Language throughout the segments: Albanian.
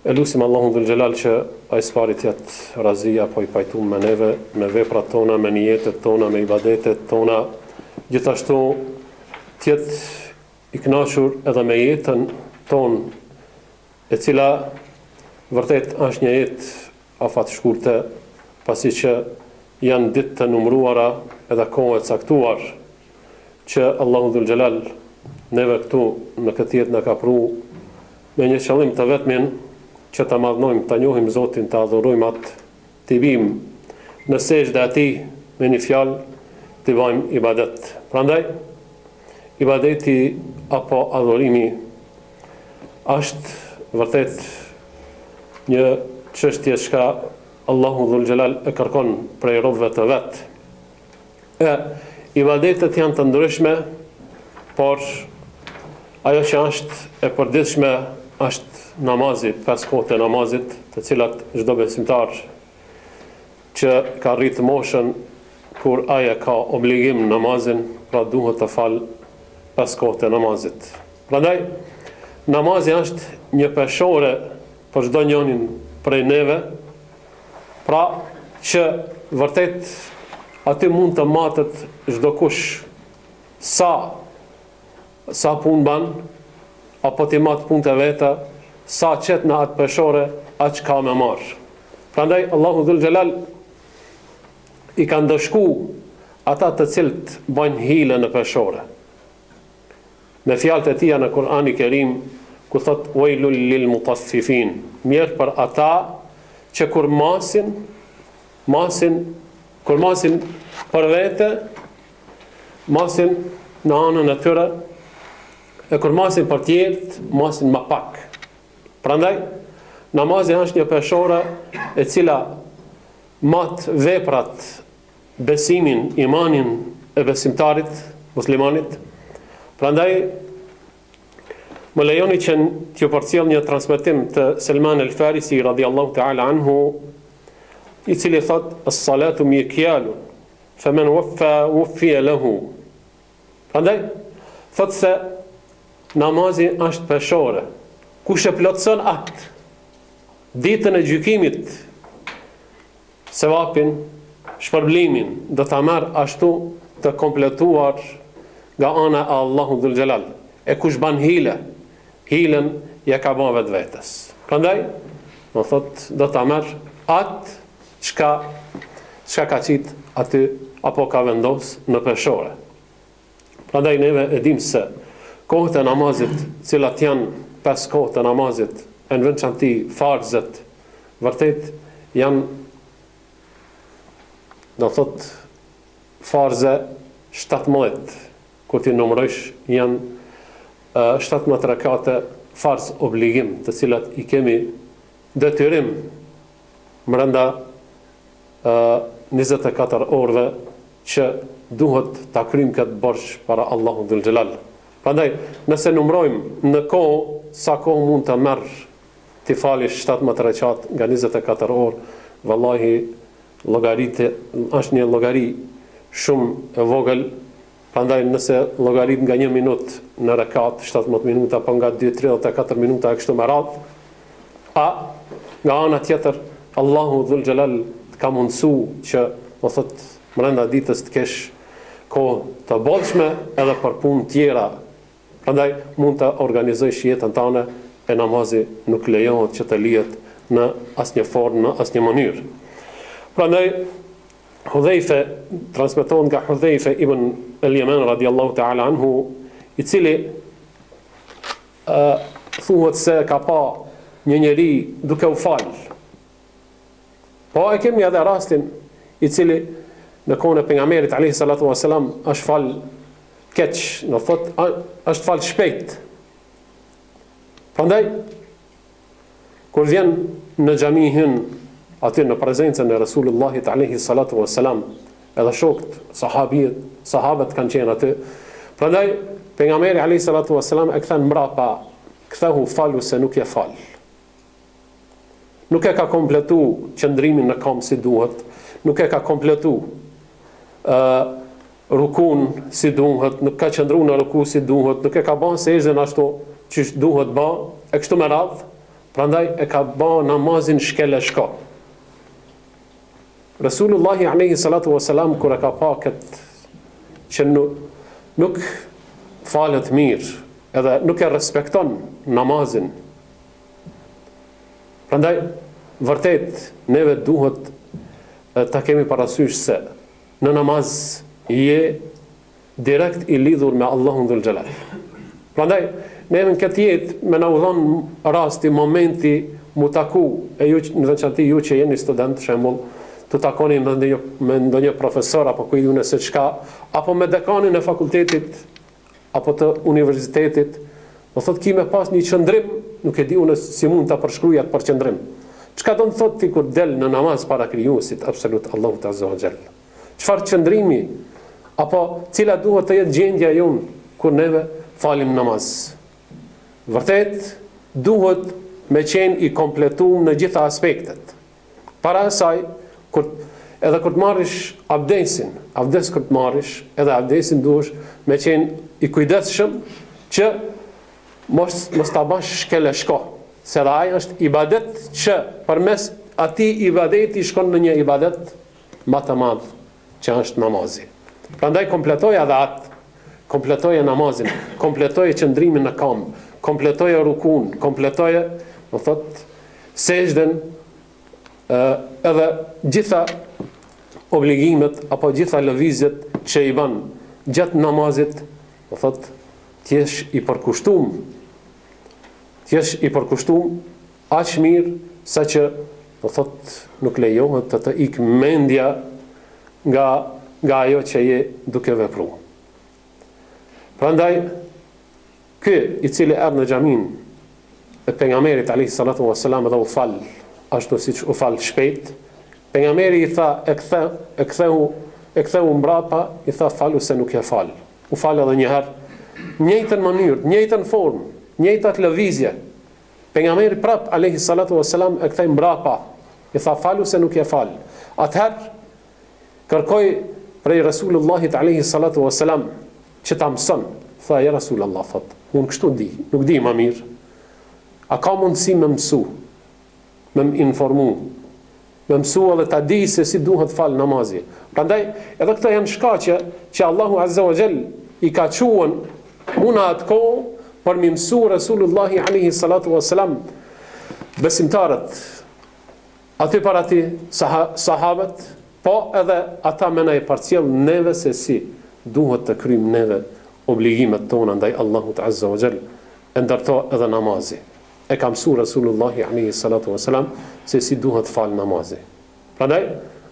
E lusim Allahun dhul xhelal që ai s'pari të jetë razia po I pajtum me neve, me veprat tona, me niyetet tona, me ibadetet tona, gjithashtu të jetë I kënaqur edhe me jetën tonë, e cila vërtet është një jetë afat shkurte, pasi që janë ditë të numëruara edhe kohë e caktuar, që Allahu dhul xhelal neve këtu në këtë jetë na ka pru me një qëllim të vetmin, që ta madhnojmë, ta njohim Zotin, ta adhurojmë atë, t'i bim në sejdë atij me një fjalë, t'i bëjmë ibadet. Prandaj, ibadeti apo adhurimi është vërtet një çështje që Allahu dhul xhelal e kërkon prej robëve të vet. Ibadetet janë të ndryshme, por ajo që është e përditshme është namazi, 5 kohët e namazit, të cilat çdo besimtar që ka rritë moshën kur aja ka obligim namazin, pra duhet të fal 5 kohët e namazit. Prandaj, namazi është një peshore për çdo njërin prej neve, pra që vërtet aty mund të matet çdo kush sa punë ban, apo ti mat punë të veta, sa qet në atë peshore, atë që ka me marrë. Prandaj, Allahu dhul xhelal I ka ndëshku ata të cilët bajnë hile në peshore. Me fjalët e tia në Kur'ani Kerim, ku thot wailul lil mutaffifin, mirë për ata që kur masin për vete, masin në anën e tyre, e kur masin për tjertë, masin më pak. Prandaj, namazi është një peshore e cila mat veprat, besimin, imanin e besimtarit, muslimanit. Prandaj, më lejoni që t'ju përcjell një transmetim të Salman al-Farisi radhiyallahu ta'ala anhu, I cili thot: "As-salatu mikyalun, faman wuffiya lahu." Prandaj, thot se namazi është peshore. Kush e plotson atë, ditën e gjykimit, sevapin, shpërblimin, do ta marr ashtu të kompletuar nga ana e Allahu dhul xhelal. E kush ban hilen ja ka bën vetvetes. Prandaj, do thot do ta marr atë çka ka qit aty apo ka vendos në peshore. Prandaj neve e dim se kohët e namazit, cilat janë 5 kohët e namazit, e në veçanti farzet, vërtet janë, do thot, farze 17, kur ti numërojsh, janë 17 rekate farz obligim, të cilat I kemi detyrim brenda 24 orëve që duhet ta kryjmë këtë borxh para Allahu dhul xhelal. Prandaj, nëse numrojmë në kohë, sa kohë mund të merr ti falish 17 rekat nga 24 orë, vallahi llogaritë është një llogari shumë e vogël. Prandaj, nëse llogarit nga 1 minutë në rekat, 17 minuta, apo nga 2-34 minuta e kështu me radhë, nga ana tjetër Allahu dhul xhelal ka mundsu që, do thot, brenda ditës të kesh kohë të bollshme edhe për punë tjera. Prandaj mund të organizojsh jetën tënde, e namazi nuk lejohet që të lihet në asnjë formë, në asnjë mënyrë. Prandaj Hudhaife, transmetohet nga Hudhaife ibn al-Yaman radhiyallahu ta'ala anhu, I cili thuhet se ka pa një njeri duke u fal. Po e kemi edhe rastin I cili në kohën e pejgamberit alayhi salatu wasalam është fal keq, në thot, është fal shpejt. Prandaj, kur vjen në xhami hyn aty në prezencën e Resulullahit alayhi salatu wasalam, edhe shokët, sahabët kanë qenë aty. Prandaj, pejgamberi alayhi salatu wasalam e kthen mbrapa, kthehu falu se nuk je fal. Nuk e ka kompletu qëndrimin në kam si duhet, nuk e ka kompletu rukun si duhet, nuk ka qëndru në ruku si duhet, nuk e ka ban sejdën ashtu që duhet ba, e kështu me radhë, Prandaj e ka bë namazin shkel e shko. Resulullahi alayhi salatu wasalam kur e ka pa këtë që nuk falet mirë, edhe nuk e respekton namazin. Prandaj vërtet neve duhet ta kemi parasysh se në namaz je direkt i lidhur me Allahun dhul xhelal. Prandaj neve në këtë jetë me na u dhon rasti, momenti mu taku, e ju në veçanti ju që jeni student, shembull, të takoni me ndonjë profesor apo kujt unë se çka, apo me dekanin e fakultetit apo të universitetit, do thotë ki me pas një qëndrim, nuk e di unë si mund ta përshkruaj atë përqendrim. Çka do të thotë ti kur del në namaz para krijuesit absolut Allahu Azza wa Jall? Çfarë qëndrimi apo cila duhet të jetë gjendja jon kur neve falim namaz? Vërtet duhet me qenë i kompletuar në gjitha aspektet. Para asaj edhe kur të marrish abdes kur të marrish, edhe abdesin duhesh me qenë i kujdesshëm që mos ta bash shkel e shko, se dhe ai është ibadet që përmes atij ibadeti shkon në një ibadet më të madh, që është namazi. Prandaj kompletoja edhe atë, kompletoja namazin, kompletoja qëndrimin në kam, kompletoja rukun, kompletoja, do thotë, sejdën, edhe gjitha obligimet apo gjitha lëvizjet që i bën gjatë namazit, do thotë, t'jesh i përkushtuar. T'jesh i përkushtuar aq mirë sa që, do thotë, nuk lejohet të ik mendja nga ajo që je duke vepruar. Prandaj ky i cili erdhi në xhamin e pejgamberit alayhi salatu wassalam dhe u fal ashtu siç u fal shpejt, pejgamberi i tha e ktheu mbrapa, i tha falu se nuk e fal. U fal edhe një herë, njëjtën mënyrë, njëjtën formë, njëjtat lëvizje. Pejgamberi prap alayhi salatu wassalam e kthei mbrapa, i tha falu se nuk e fal. Atëherë kërkoi prej Resulullahit alayhi salatu wassalam që ta mëson. Tha ja Rasulullah, thot, unë kështu di, nuk di më mirë. A ka mundësi me mësu, me më informu, me mësu edhe ta di se si duhet fal namazi. Prandaj edhe këto janë shkaqe që Allahu Azza wa Jall i ka quhen una atë kohë për mi mësu Resulullahi alayhi salatu wassalam besimtarët, aty para ti sahabët, po edhe ata me na i parcjell neve se si duhet të kryjmë neve obligimet tona ndaj Allahut Azza wa Jall, ndërto edhe namazi. E ka mësu Resulullahi alayhi salatu wassalam se si duhet fal namazi. Prandaj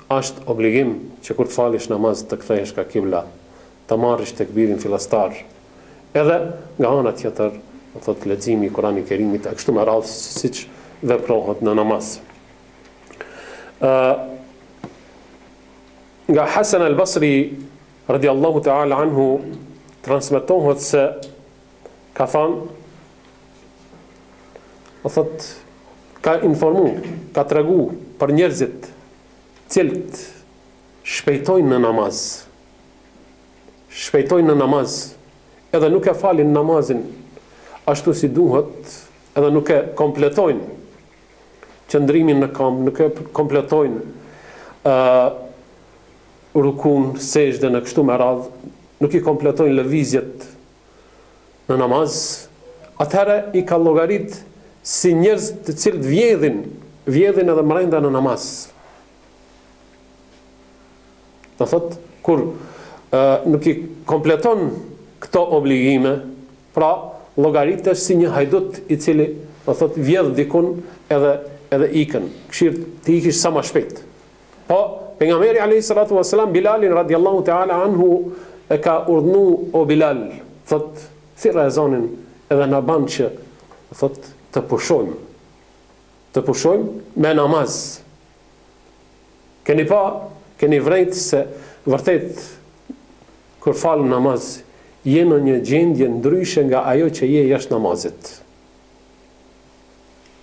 është obligim që kur të falish namaz të kthehesh ka kibla, të marrësh tekbirin fillastar. Edhe nga ana tjetër, do thotë leximi i Kuranit Kerimit, kështu me radhë siç veprohet në namaz. Nga Hasan al-Basri radiallahu ta'ala anhu transmetohet se ka thënë, do thotë, ka informu, ka tregu për njerëzit cilët shpejtojnë në namaz, edhe nuk e falin namazin ashtu si duhet, edhe nuk e kompletojnë qëndrimin në kam, nuk e kompletojnë rukun, sejdën e kështu me radhë, nuk i kompletojnë lëvizjet në namaz, atëherë i ka llogarit si njerëz të cilët vjedhin edhe mrenda në namaz. Do thotë, kur nuk i kompleton këto obligime, pra llogaritesh si një hajdut i cili, do thotë, vjedh dikun edhe ikën, këshir të ikish sa më shpejt. Po pejgamberi alayhi salatu wassalam Bilalin radiallahu ta'ala anhu e ka urdhnu o Bilal, thot, thirrë ezanin edhe na ban që, thot, të pushojmë me namaz. Keni vrejt se vërtet kur falë namaz je në një gjendje ndryshe nga ajo që je jashtë namazit.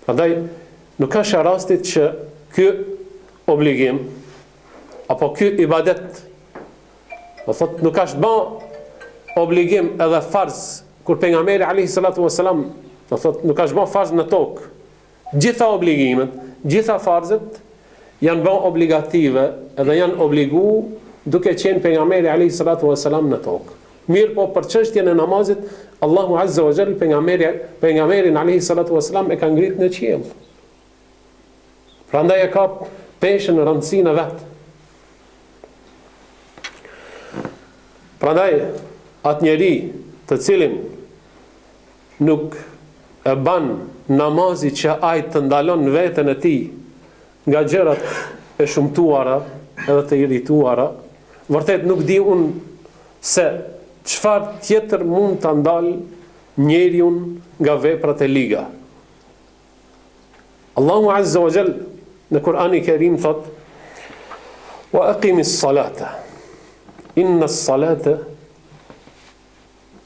Prandaj nuk ka rastit që ky obligim apo ky ibadet, do thot, nuk është bën obligim edhe farz kur pejgamberi alayhi salatu wassalam, do thot, nuk është bën farz në tokë, Gjitha obligimet, gjitha farzet janë bën obligative edhe janë obligu duke qenë pejgamberi alayhi salatu wasalam në tokë. Mirë po për çështjen e namazit, Allahu azza wa jall pejgamberin alayhi salatu wasalam e ka ngrit në qiell. Prandaj e ka peshën në rëndësinë e vet. Prandaj atë njeri të cilin nuk e ban namazi që ai të ndalon veten e tij nga gjërat e shumtuara edhe të irrituara, vërtet nuk di unë se çfarë tjetër mund ta ndal njeriu nga veprat e liga. Allahu azza wa jall në Kur'ani Kerim thot: "Wa aqimis salata inna as-salata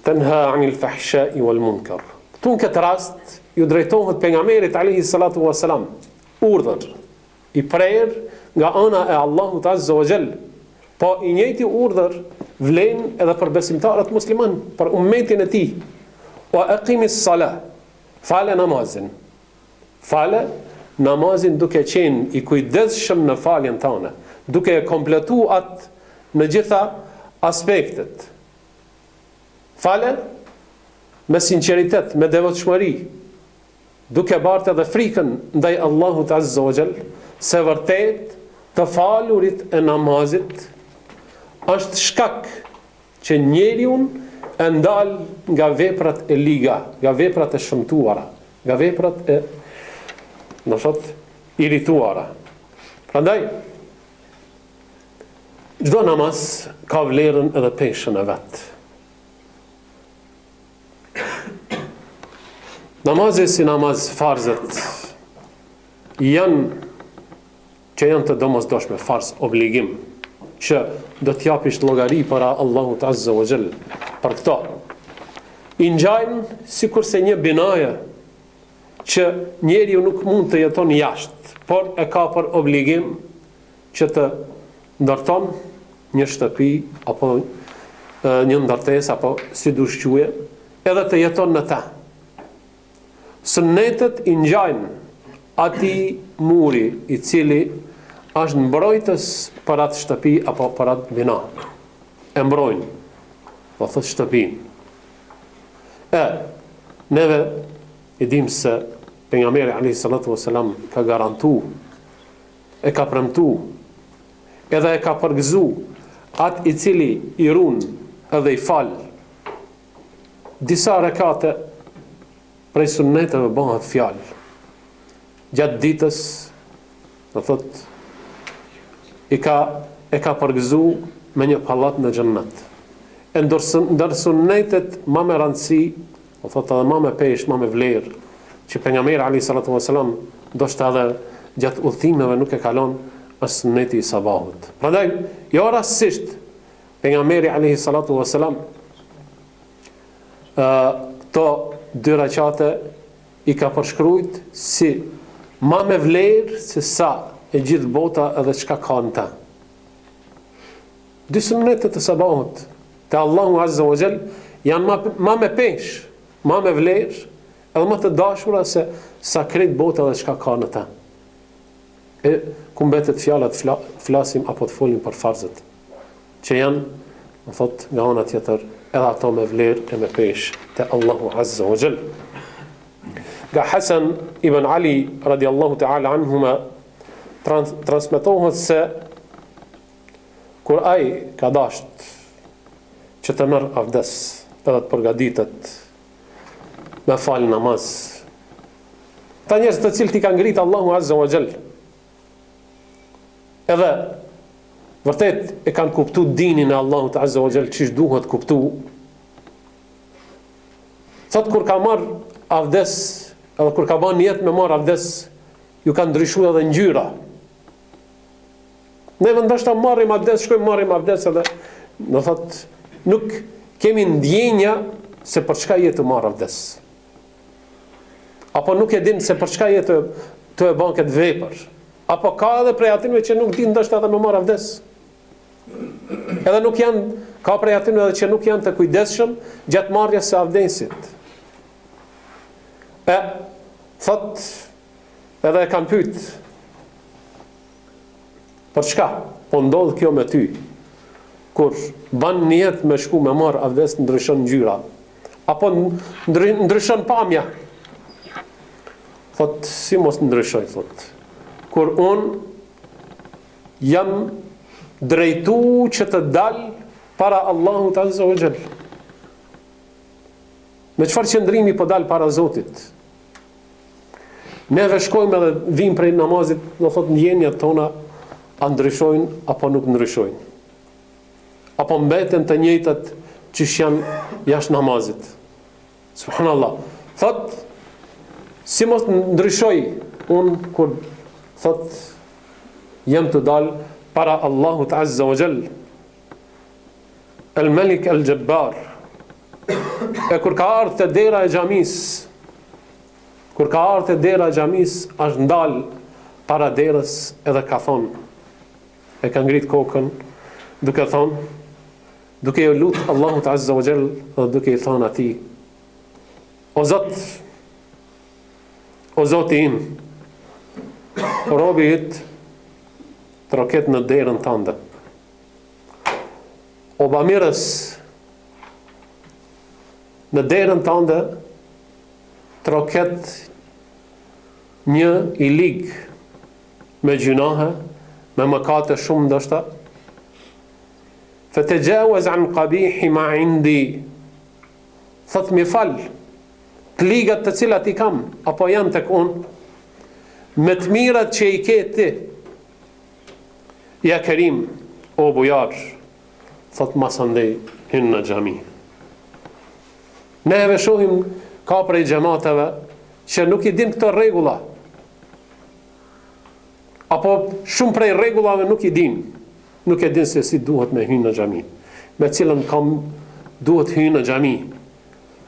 tanha 'anil fahsha'i wal munkar." Këtu në këtë rast ju drejtohet pejgamberit alayhi salatu wasalam urdhër i prerë nga ana e Allahut azza wa jall. Po i njëjti urdhër vlen edhe për besimtarët musliman, për ummetin e tij. Wa aqimis salah, fale namazin. Fale namazin duke qenë i kujdesshëm në faljen tënde, duke e kompletuar atë në gjitha aspektet. Fale me sinqeritet, me devotshmëri, duke bartë edhe frikën ndaj Allahut azza wa jall, se vërtet të falurit e namazit është shkak që njeriu e ndal nga veprat e liga, nga veprat e shëmtuara, nga veprat e irrituara. Prandaj çdo namaz ka vlerën edhe peshën e vet. Namazi si namaz farzet janë të domosdoshme, farz, obligim, që do t'japish llogari para Allahut azza wa jall për këto. I ngjajnë sikurse një binaje që njeriu nuk mund të jeton jashtë, por e ka për obligim që të ndërton një shtëpi apo një ndërtesë apo si dush quhe, edhe të jeton në ta. Sunnetet i ngjajnë atij muri i cili është mbrojtës për atë shtëpi apo për atë bina. E mbrojnë, po thot shtëpinë. Neve i dim se pejgamberi alayhi salatu wasalam ka garantu, e ka premtu, edhe e ka përgëzu atë i cili i run edhe i fal disa rekate prej sunneteve bëhet fjalë. Gjatë ditës, do thot, e ka përgëzu me një pallat në xhennet. Ndër sunnetet më me rëndësi, do thot edhe më me peshë, më me vlerë, që pejgamberi alayhi salatu wasalam ndoshta edhe gjatë udhëtimeve nuk e kalon, është sunneti i sabahut. Prandaj, jo rastësisht pejgamberi alayhi salatu wasalam to dy rakate i ka përshkruajt si ma me vlerë se sa e gjithë bota edhe çka ka në ta. Dy sunnetet të sabahut te Allahu azza wa jall janë ma me peshë, ma me vlerë, edhe më të dashura se sa krejt bota edhe çka ka në ta. E ku mbetet fjala të flasim apo të folim për farzet, që janë, më thot, nga ana tjetër, edhe ato me vlerë e me peshë te Allahu azza wa jall. Nga Hasan ibn Ali radiallahu ta'ala anhuma transmetohet se kur ai ka dasht që të merr avdes edhe të përgatitet me fal namaz, ta njerëz të cilët i ka ngrit Allahu azza wa jall, edhe vërtet e kanë kuptu dinin e Allahut azza wa jall çish duhet kuptu, thot kur ka marr avdes edhe kur ka ban jetë me marr avdes, ju ka ndryshuar edhe ngjyra. Ne ndoshta marrim avdes, shkojmë marrim avdes edhe do thot nuk kemi ndjenja se për çka jetë të marr avdes. Apo nuk e dim se për çka jetë të e bën këtë vepër. Apo ka edhe prej atyre që nuk din ndoshta edhe me marr avdes. Edhe nuk janë, ka prej atyre edhe që nuk janë të kujdesshëm gjatë marrjes së avdesit. Thot edhe e kanë pyet, për çka? Po ndodh kjo me ty. Kur ban niyet me shku me marr abdest, ndryshon ngjyra, apo ndryshon pamja. Thot, si mos ndryshoj, thot. Kur unë jam drejtu që të dal para Allahut Azza wa Jall. Me çfarë qëndrimi po dal para Zotit? Neve shkojmë edhe vim prej namazit, do thot ndjenjat tona a ndryshojnë apo nuk ndryshojnë. Apo mbeten të njëjtat që janë jashtë namazit. Subhanallah. Thot, si mos ndryshoj unë kur thot jam të dal para Allahut Azza wa Jall, El Malik El Jabbar. E kur ka ardhur te dera e xhamis, është ndal para derës edhe ka thonë, e ka ngrit kokën duke thonë, duke ju lut Allahut Azza wa Jall dhe duke i thonë atij, o Zoti im, robi yt troket në derën tënde. O bamirës, në derën tënde troket një i lig me gjunahe, me mëkate shumë ndoshta. Fatajawaz an qabihi ma indi. Thot mi fal të ligat të cilat i kam, apo janë tek unë, me të mirat që i ke ti. Ja Kerim, o bujar, thot masandej hynë në xhami. Neve shohim ka prej xhamateve që nuk i din këto rregulla. Apo shumë prej rregullave nuk i din. Nuk e din se si duhet me hynë në xhami. Me cilën kam duhet hynë në xhami.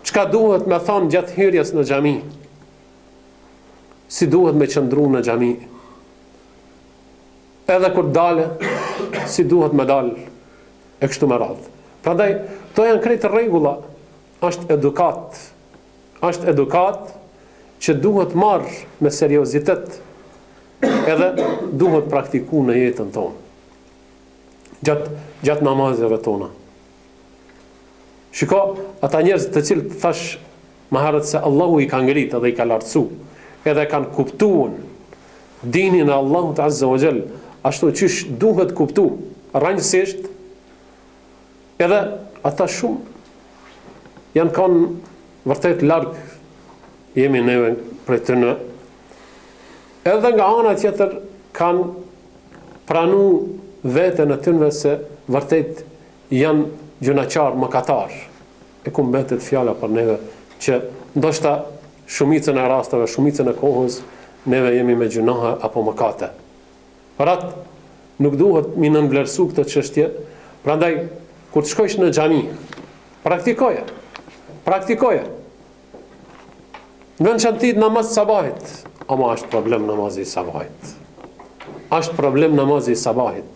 Çka duhet me thonë gjatë hyrjes në xhami? Si duhet me qëndru në xhami? Edhe kur dale, si duhet me dal? E kështu me radhë. Prandaj, to janë krejt rregulla. Është edukat. Është edukat që duhet marrë me seriozitet, edhe duhet praktiku në jetën tonë. Gjatë namazeve tona. Shiko, ata njerëz të cilët thash më herët se Allahu i ka ngritë dhe i ka lartësu, edhe kanë kuptuar dinin e Allahut Azza wa Jall, ashtu qysh duhet kuptu, rrënjësisht, edhe ata shumë janë kanë vërtet larg jemi neve prej tyre. Edhe nga ana tjetër kanë pranu veten e tyre se vërtet janë gjunaqar, mëkatar. E ku mbetet fjala për neve që ndoshta shumicën e rasteve, shumicën e kohës neve jemi me gjunahe apo mëkate. Parat nuk duhet mi nënvlerësu këtë çështje. Prandaj kur të shkojsh në xhami, praktikoje. Në veçantë namaz sabahit, ama është problem namazi i sabahit. Është problem namazi i sabahit.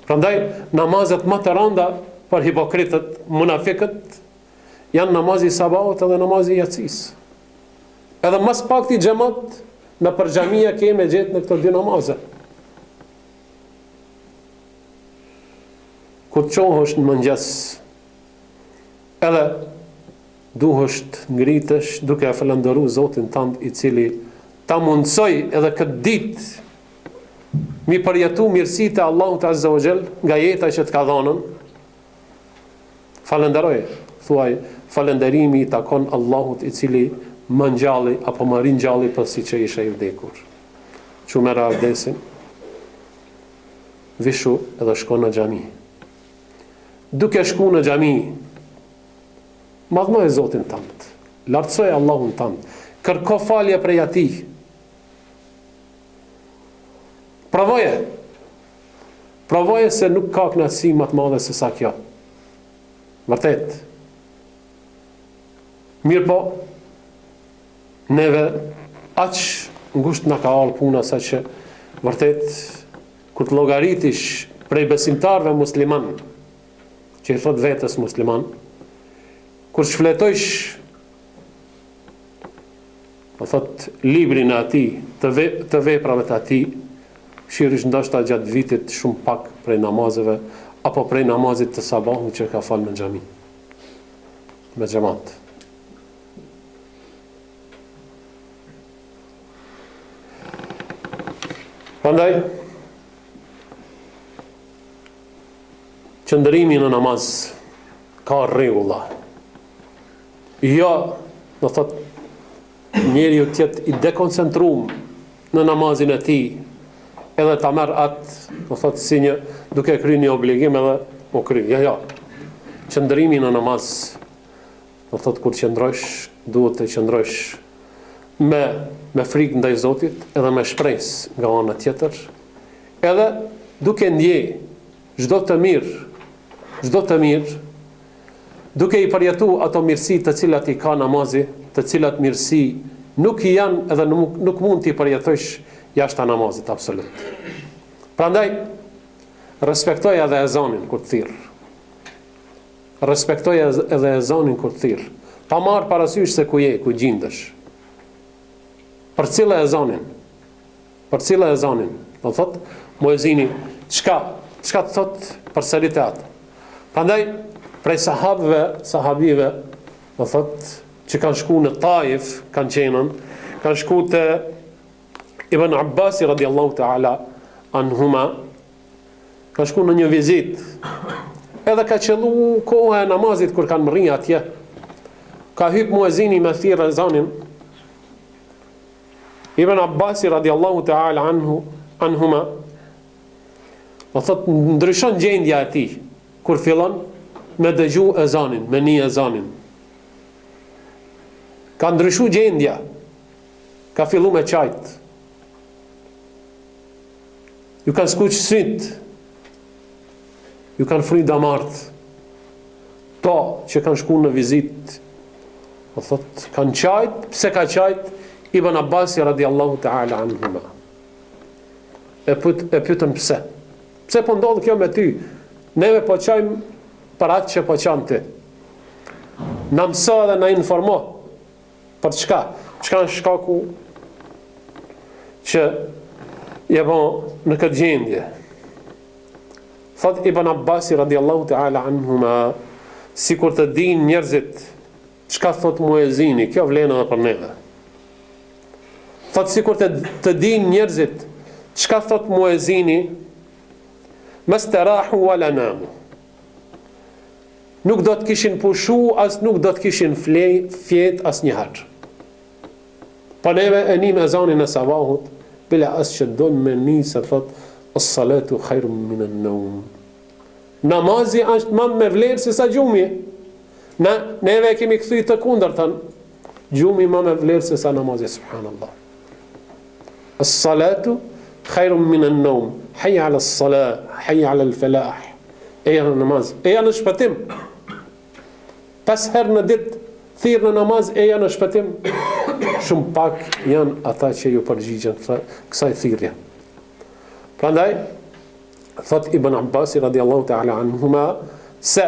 Prandaj namazet më të rënda për hipokritët, munafikët, janë namazi i sabahut edhe namazi i yatsis. Edhe mas pakti xhamat në përxhamia kemi gjetë në këto dy namaze. Kur qohësh në mëngjes, edhe duhesh të ngritesh duke e falendëruar Zotin tënd i cili ta mundsoi edhe këtë ditë mi përjetu mirësitë e Allahut Azza wa Jall nga jeta që të ka dhënën. Falenderoj, thuaj, falënderimi i takon Allahut i cili më ngjalli apo më ringjalli pasi që isha i vdekur. Që merr abdesin, vishu edhe shko në xhami. Duke shku në xhami, madhnoj Zotin tënd, lartësoj Allahun tënd, kërko falje prej atij. Provoje se nuk ka kënaqësi më të madhe se sa kjo. Vërtet. Mirë po, neve aq ngusht na ka ardhur puna sa që vërtet kur të llogaritish prej besimtarëve musliman, që i thot vetës musliman, kur shfletojsh do thot librin e atij, të veprave të atij, shirish ndoshta gjatë vitit shumë pak prej namazeve, apo prej namazit të sabahut që ka falë në xhami, me xhamat. Prandaj, qëndrimi në namaz ka rregulla. Jo, do thot njeriu të jetë i dekoncentruar në namazin e tij, edhe ta merr atë, do thot si një duke kryer një obligim edhe o kry. Jo. Qëndrimi në namaz, do thot kur qëndrosh, duhet të qëndrosh me frikë ndaj Zotit, edhe me shpresë nga ana tjetër, edhe duke ndjej çdo të mirë, duke i përjetu ato mirësi të cilat i ka namazi, të cilat mirësi nuk i janë edhe nuk mund t'i përjetosh jashtë namazit absolut. Prandaj, respektoj edhe ezanin kur të thirr. Respektoj edhe ezanin kur të thirr. Pa marrë parasysh se ku gjendesh. Për cila ezanin? Do thot, muezini, çka të thot për seritet. Prandaj, prej sahabive, do thot, që kanë shku në Taif, kanë shku të Ibn Abbasi radiallahu ta'ala anhuma, kanë shku në një vizit, edhe ka qëllu koha e namazit kur kanë mërri atje, ka hyp muezini me thirr ezanin. Ibn Abbasi radiallahu ta'ala anhuma, do thot, ndryshon gjendja e tij kur fillon me dëgju ezanin, me një ezanin. Ka ndryshu gjendja, ka fillu me qajt, ju kanë skuq syt, ju kanë fry damart, to që kanë shku në vizit, do thot, kanë qajt, pse ka qajt, Ibn Abbasi radiallahu ta'ala anhuma. E pyetën pse? Pse po ndodh kjo me ty? Neve po qajmë për atë që po qanë ti. Na mëso dhe na informo për çka? Çka është shkaku që je bon në këtë gjendje? Thot Ibn Abbasi radiallahu ta'ala anhuma, si kur të din njerëzit çka thot muezini, kjo vlen edhe për neve. Thot si kur të din njerëzit çka thot muezini, mastarahu wala namu. Nuk do të kishin pushu, as nuk do të kishin fjet as njëherë. Pa neve e një me zanin e sabahut, bila as që donë me një se thot, as-salatu khairum minan nawm. Namazi është më me vlerë se sa gjumi. Neve kemi këthy të kundërtën, gjumi më me vlerë se sa namazi, subhanallah. As-salatu khairum minan nawm. Hayya ala as-salah, hayya ala al-falah. Eja në namaz, eja në shpëtim. 5 herë në ditë thirr në namaz, eja në shpëtim. Shumë pak janë ata që ju përgjigjen kësaj thirrje. Prandaj thot Ibn Abbasi radiallahu ta'ala anhuma, se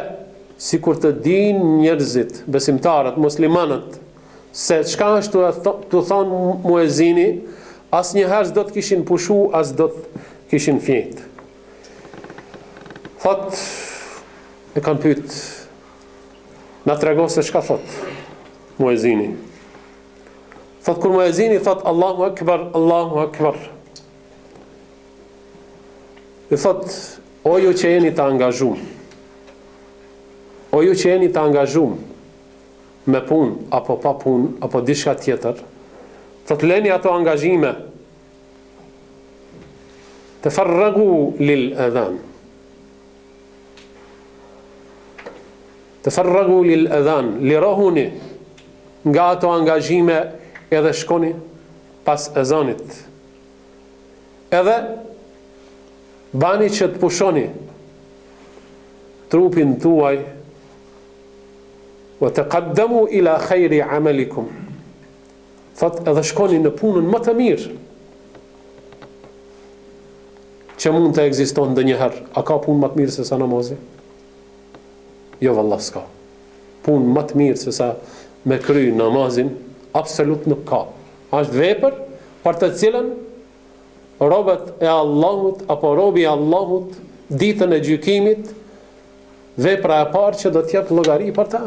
si kur të din njerëzit, besimtarët, muslimanët, se çka është të thonë muezini, as njëherë s'do të kishin pushu, as do të kishin fjet. Thot, e kanë pyet, na tregon se çka thot muezini. Thot, kur muezini thot Allahu Akbar, Allahu Akbar, i thot, o ju që jeni të angazhum, o ju që jeni të angazhum me pun, apo pa pun, apo diçka tjetër, thot, leni ato angazhime, të farragu lil adhan. Të farragu lil adhan, lirohuni nga ato angazhime edhe shkoni pas ezanit. Edhe bani që të pushoni trupin tuaj, wa taqaddamu ila khayri amalikum. Thot, edhe shkoni në punën më të mirë që mund të ekziston ndonjëherë. A ka punë më të mirë se sa namazi? Jo, vallah s'ka. Punë më të mirë se sa me kry namazin, absolut nuk ka. është vepër për të cilën robët e Allahut apo robi i Allahut ditën e gjykimit, vepra e parë që do të jep llogari për ta.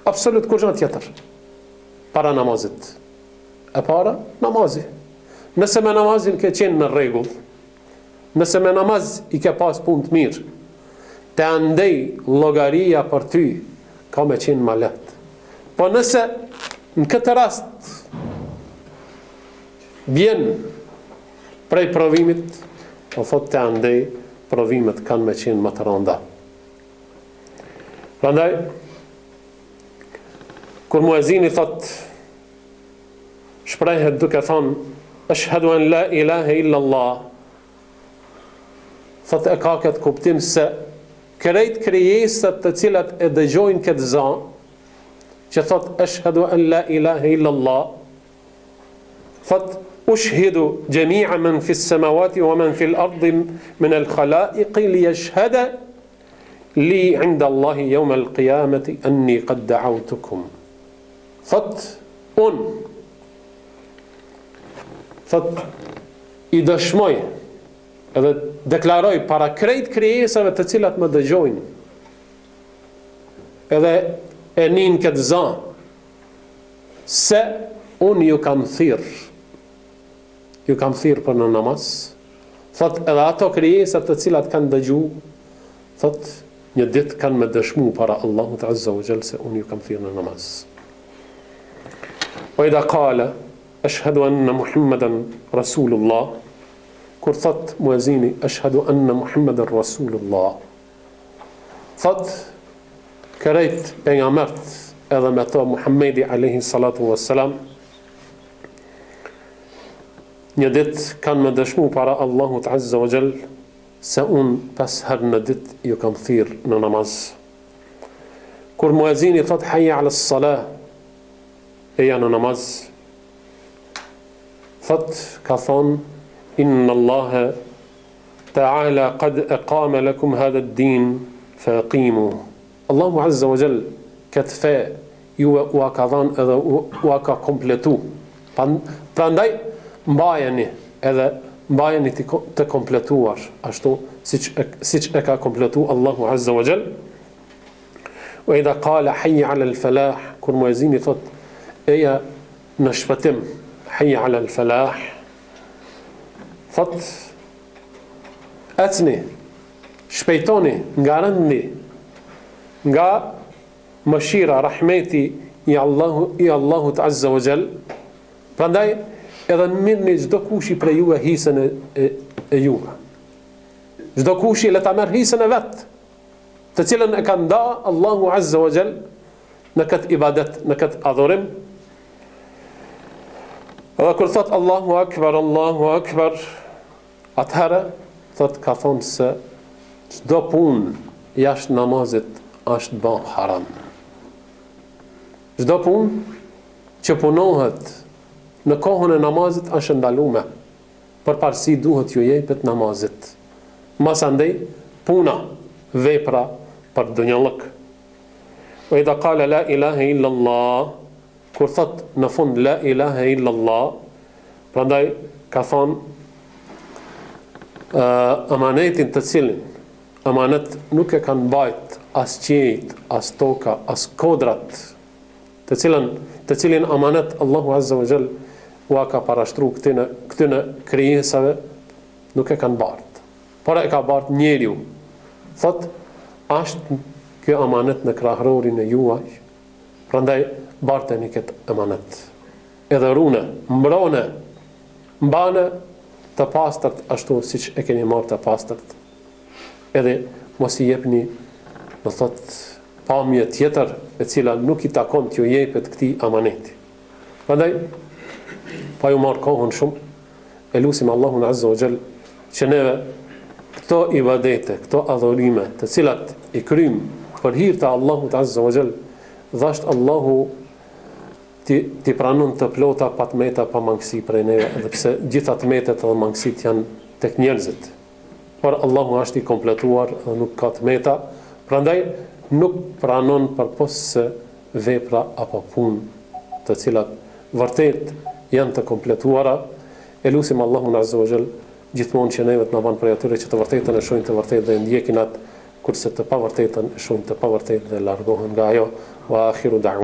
Absolut kur gjë tjetër. Para namazit. E para, namazi. Nëse me namazin ke qenë në rregull, nëse me namaz i ke pas punë të mirë, të andej llogaria për ty ka me qenë më lehtë. Po nëse në këtë rast bjen prej provimit, po thot të andej provimet kanë me qenë më të rënda. Prandaj, kur muezini thot, shprehet duke thonë, ashhadu an la ilaha illa Allah, thot e ka këtë kuptim se krejt krijesat të cilat e dëgjojnë këtë zan, që thot ashhadu an la ilaha illa Allah, thot ushhidu jami'a man fi s-samawati wa man fi l-ardi min al-khalaiqi li yashhada li 'inda Allahi yawm al-qiyamati anni qad da'awtukum. Thot i dëshmoj edhe deklaroj para krejt krijesave të cilat më dëgjojnë, edhe e nin këtë zan, se unë ju kam thirr për në namaz. Thot edhe ato krijesat të cilat kanë dëgju, thot një ditë kanë me dëshmu para Allahut Azza wa Jall se unë ju kam thirr në namaz. Wa idha qala ashhadu anna Muhammadan Rasulullah, kur thot muezini ashhadu anna Muhammadan Rasulullah, thot kërejt pejgambert edhe me to Muhammedi alayhi salatu wassalam, një ditë kanë me dëshmu para Allahut Azza wa Jall se unë pas herë në ditë ju kam thirr në namaz. Kur muezini thot hayya ala s-salah, eja në namaz, thot ka thonë inna Allaha ta'ala qad aqama lakum hadha ad-din fa aqimu. Allahu Azza wa Jall këtë fe ju u ka dhanë edhe u ka kompletu. Prandaj mbajeni të kompletuar ashtu siç e ka kompletu Allahu Azza wa Jall. Wa idha qala hayya ala al-falah, kur muezini thot eja në shpëtim, hayya ala al-falah, thot ecni, shpejtoni, nga rëndi, nga mëshira, rahmeti i Allahut Azza wa Jall. Prandaj edhe mirni çdo kush i prej juve hisën e juve. Çdo kush le ta merr hisën e vet, të cilën e ka nda Allahu Azza wa Jall në këtë ibadet, në këtë adhurim. Edhe kur thot Allahu Akbar, atëherë thot ka thonë se çdo punë jashtë namazit është bën haram. Çdo punë që punohet në kohën e namazit është ndaluar, përparësi duhet ju jepet namazit. Mas andej puna, vepra për dunjallëk. Wa idha qala la ilaha illa Allah, kur thot në fund la ilaha illa Allah, prandaj ka thonë amanetin të cilin amanet nuk e kanë bajt as qejt, as toka, as kodrat, të cilin amanet Allahu Azza wa Jall ua ka parashtru këtyne krijesave, nuk e kanë bart, por e ka bart njeriu. Thot ashtë kjo amanet në krahërorin e juaj, prandaj barteni këtë amanet. Edhe rune, mbrone, mbane të pastërt ashtu siç e keni marrë të pastërt. Edhe mos i jepni, do thot, pamje tjetër e cila nuk i takon t'ju jepet këtij amaneti. Prandaj pa ju marrë kohën shumë, e lusim Allahun Azza wa Jall që neve këto ibadete, këto adhurime, të cilat i kryjm për hir të Allahut Azza wa Jall, dhasht Allahu ti pranon të plota pa tmeta, pa mangësi prej neve, edhe pse gjitha tmetet dhe mangësit janë tek njerëzit. Por Allahu është i kompletuar dhe nuk ka tmeta, prandaj nuk pranon përpos se vepra apo punë të cilat vërtet janë të kompletuara. E lutim Allahun Azza wa Jall gjithmonë që neve të na bën prej atyre që të vërtetën e shohin të vërtetë dhe ndjekin atë, kurse të pavërtetën e shohin të pavërtetë dhe largohen nga ajo. Wa akhiru da'wana